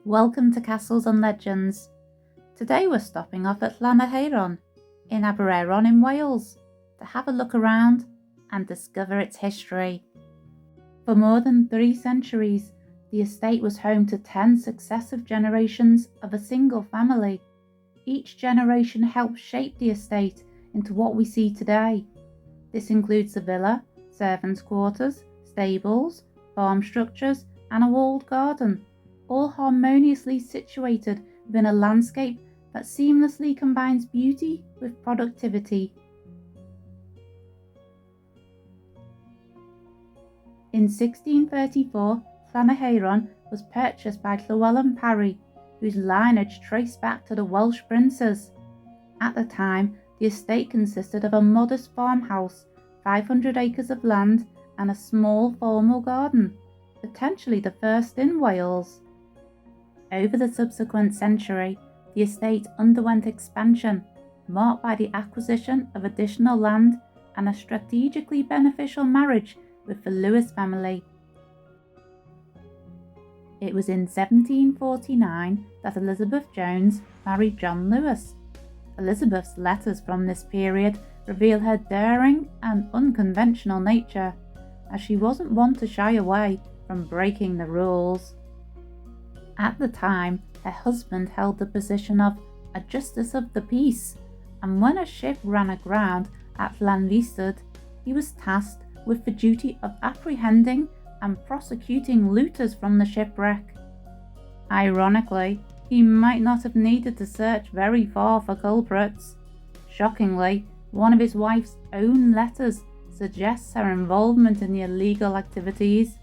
Welcome to Castles and Legends. Today we're stopping off at Llanerchaeron in Aberaeron in Wales to have a look around and discover its history. For more than 3 centuries, the estate was home to 10 successive generations of a single family. Each generation helped shape the estate into what we see today. This includes the villa, servants' quarters, stables, farm structures, and a walled garden, all harmoniously situated within a landscape that seamlessly combines beauty with productivity. In 1634, Llanerchaeron was purchased by Llywelyn Parry, whose lineage traced back to the Welsh princes. At the time, the estate consisted of a modest farmhouse, 500 acres of land, and a small formal garden, potentially the first in Wales. Over the subsequent century, the estate underwent expansion, marked by the acquisition of additional land and a strategically beneficial marriage with the Lewis family. It was in 1749 that Elizabeth Jones married John Lewis. Elizabeth's letters from this period reveal her daring and unconventional nature, as she wasn't one to shy away from breaking the rules. At the time, her husband held the position of a Justice of the Peace, and when a ship ran aground at Llanvistud, he was tasked with the duty of apprehending and prosecuting looters from the shipwreck. Ironically, he might not have needed to search very far for culprits. Shockingly, one of his wife's own letters suggests her involvement in the illegal activities.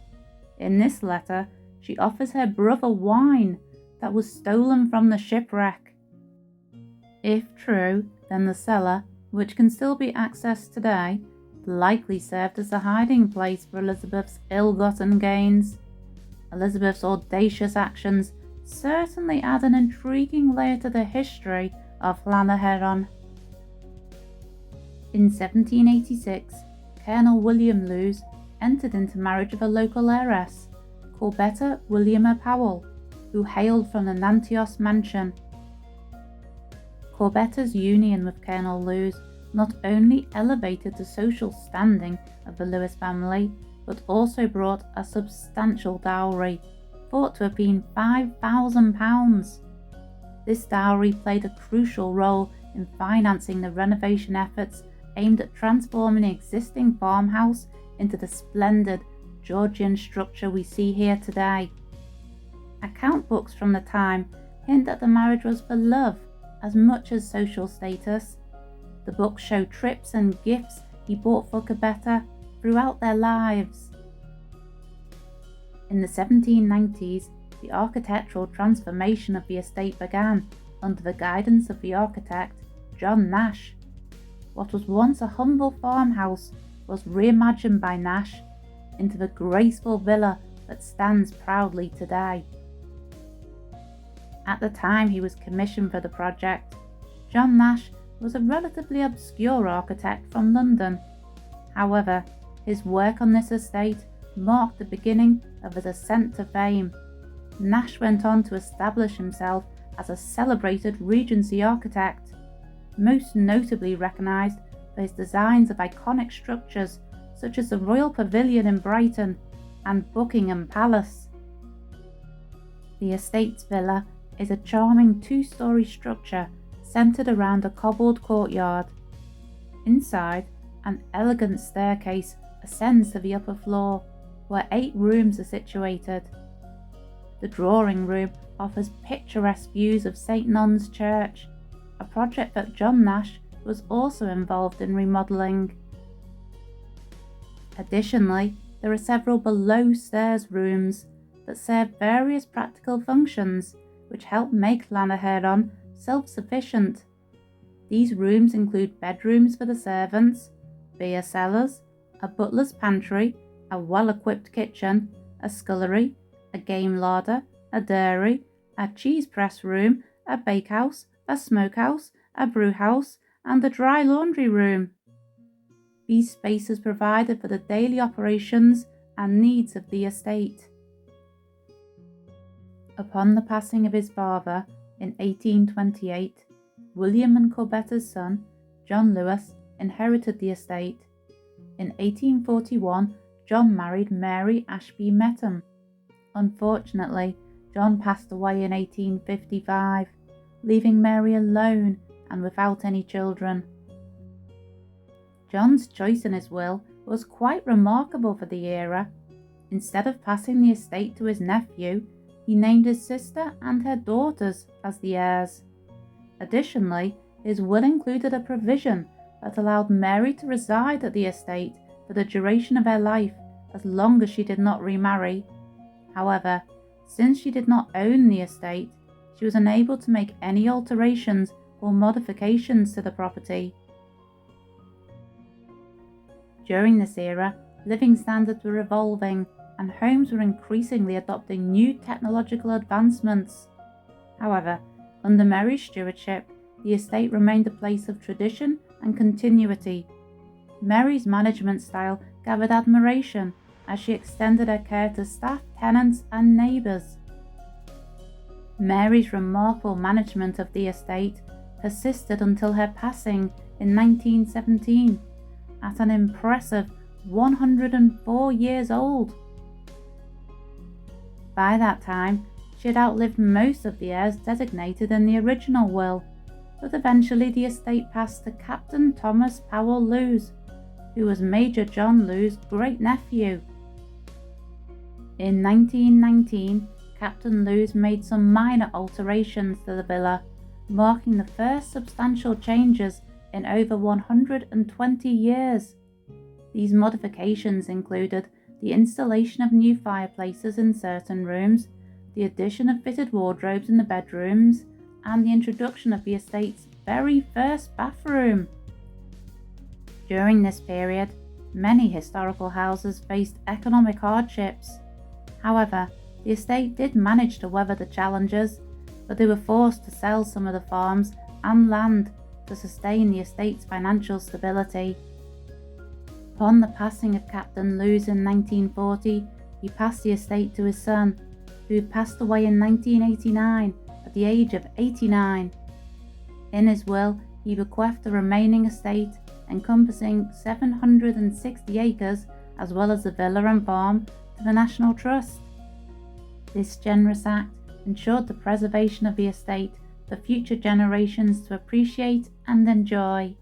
In this letter, she offers her brother wine that was stolen from the shipwreck. If true, then the cellar, which can still be accessed today, likely served as a hiding place for Elizabeth's ill-gotten gains. Elizabeth's audacious actions certainly add an intriguing layer to the history of Llanerchaeron. In 1786, Colonel William Lewes entered into marriage with a local heiress, Corbetta Williama Powell, who hailed from the Nantios mansion. Corbetta's union with Colonel Lewes not only elevated the social standing of the Lewis family, but also brought a substantial dowry, thought to have been £5,000. This dowry played a crucial role in financing the renovation efforts aimed at transforming the existing farmhouse into the splendid Georgian structure we see here today. Account books from the time hint that the marriage was for love as much as social status. The books show trips and gifts he bought for Corbetta throughout their lives. In the 1790s, the architectural transformation of the estate began under the guidance of the architect John Nash. What was once a humble farmhouse was reimagined by Nash into the graceful villa that stands proudly today. At the time he was commissioned for the project, John Nash was a relatively obscure architect from London. However, his work on this estate marked the beginning of his ascent to fame. Nash went on to establish himself as a celebrated Regency architect, most notably recognised for his designs of iconic structures such as the Royal Pavilion in Brighton and Buckingham Palace. The estate's villa is a charming 2-storey structure centred around a cobbled courtyard. Inside, an elegant staircase ascends to the upper floor, where 8 rooms are situated. The drawing room offers picturesque views of St Non's Church, a project that John Nash was also involved in remodelling. Additionally, there are several below-stairs rooms that serve various practical functions which help make Llanerchaeron self-sufficient. These rooms include bedrooms for the servants, beer cellars, a butler's pantry, a well-equipped kitchen, a scullery, a game larder, a dairy, a cheese press room, a bakehouse, a smokehouse, a brewhouse, and a dry laundry room. These spaces provided for the daily operations and needs of the estate. Upon the passing of his father in 1828, William and Corbetta's son, John Lewis, inherited the estate. In 1841, John married Mary Ashby Mettum. Unfortunately, John passed away in 1855, leaving Mary alone and without any children. John's choice in his will was quite remarkable for the era. Instead of passing the estate to his nephew, he named his sister and her daughters as the heirs. Additionally, his will included a provision that allowed Mary to reside at the estate for the duration of her life as long as she did not remarry. However, since she did not own the estate, she was unable to make any alterations or modifications to the property. During this era, living standards were evolving and homes were increasingly adopting new technological advancements. However, under Mary's stewardship, the estate remained a place of tradition and continuity. Mary's management style gathered admiration as she extended her care to staff, tenants, and neighbours. Mary's remarkable management of the estate persisted until her passing in 1917, at an impressive 104 years old. By that time, she had outlived most of the heirs designated in the original will, but eventually the estate passed to Captain Thomas Powell Lewes, who was Major John Lewes' great-nephew. In 1919, Captain Lewes made some minor alterations to the villa, marking the first substantial changes in over 120 years. These modifications included the installation of new fireplaces in certain rooms, the addition of fitted wardrobes in the bedrooms, and the introduction of the estate's very first bathroom. During this period, many historical houses faced economic hardships. However, the estate did manage to weather the challenges, but they were forced to sell some of the farms and land to sustain the estate's financial stability. Upon the passing of Captain Lewes in 1940, he passed the estate to his son, who passed away in 1989 at the age of 89. In his will, he bequeathed the remaining estate, encompassing 760 acres, as well as the villa and farm, to the National Trust. This generous act ensured the preservation of the estate for future generations to appreciate and enjoy.